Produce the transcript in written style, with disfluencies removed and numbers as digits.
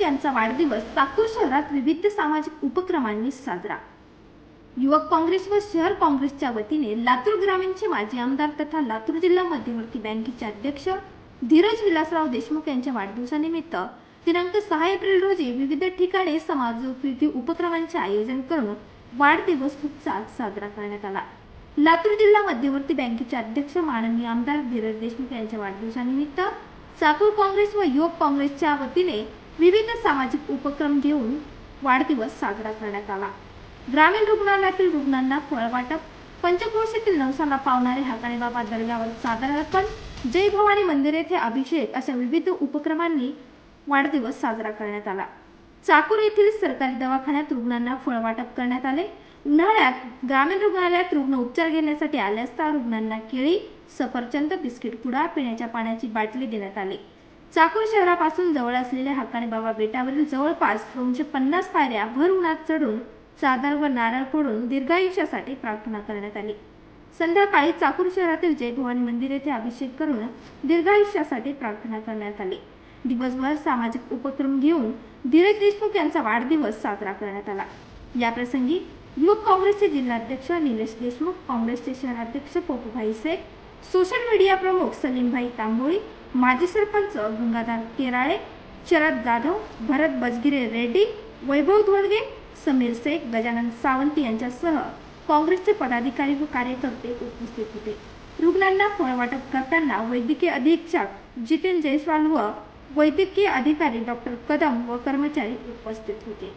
यांचा वाढदिवस चाकूर शहरात विविध सामाजिक उपक्रमांनी साजरा। युवक काँग्रेस व शहर काँग्रेसच्या वतीने लातूर ग्रामीणचे माजी आमदार तथा लातूर जिल्हा मध्यवर्ती बँकेचे अध्यक्ष धीरज विलासराव देशमुख यांच्या वाढदिवसानिमित्त दिनांक 6 एप्रिल रोजी विविध ठिकाणी समाजोपयोगी उपक्रमांचे आयोजन करून वाढदिवस उत्साहात साजरा करण्यात आला। लातूर जिल्हा मध्यवर्ती बँकेचे अध्यक्ष माननीय आमदार धीरज देशमुख यांच्या वाढदिवसानिमित्त चाकूर काँग्रेस व युवक काँग्रेसच्या वतीने विविध सामाजिक उपक्रम घेऊन वाढदिवस साजरा करण्यात आला। ग्रामीण रुग्णालयातील रुग्णांना फळ वाटप, पंचक्रोशीतील नवसाला पावणारे हाकाणे बाबा दर्ग्यावर चादर अर्पण, जय भवानी मंदिर येथे अभिषेक अशा विविध उपक्रमांनी वाढदिवस साजरा करण्यात आला। चाकूर येथील सरकारी दवाखान्यात रुग्णांना फळ वाटप करण्यात आले। उन्हाळ्यात ग्रामीण रुग्णालयात रुग्ण उपचार घेण्यासाठी आले असता रुग्णांना केळी, सफरचंद, बिस्किट पुडा, पिण्याच्या पाण्याची बाटली देण्यात आली। चाकूर शहरापासून जवळ असलेल्या हाकाणे बाबा बेटावरील जवळपास 250 पायऱ्या भर उन्हात चढून चादर व नारळ फोडून दीर्घायुष्यासाठी प्रार्थना करण्यात आली। संध्याकाळी चाकूर शहरातील जय भवानी मंदिर येथे अभिषेक करून दीर्घायुष्यासाठी प्रार्थना करण्यात आली। दिवसभर सामाजिक उपक्रम घेऊन धीरज देशमुख यांचा वाढदिवस साजरा करण्यात आला। या प्रसंगी युवक काँग्रेसचे जिल्हाध्यक्ष निलेश देशमुख, काँग्रेसचे शहराध्यक्ष पोपूभाई शेख, सोशल मीडिया प्रमुख सलीमभाई तांबोळी, माजी सरपंच गंगाधर केराळे, शरद जाधव, भरत बजगिरे रेड्डी, वैभव धोळगे, समीर शेख, गजानन सावंत यांच्यासह काँग्रेसचे पदाधिकारी व कार्यकर्ते उपस्थित होते। रुग्णांना फळ वाटप करताना वैद्यकीय अधीक्षक जितेन जयस्वाल व वैद्यकीय अधिकारी डॉक्टर कदम व कर्मचारी उपस्थित होते।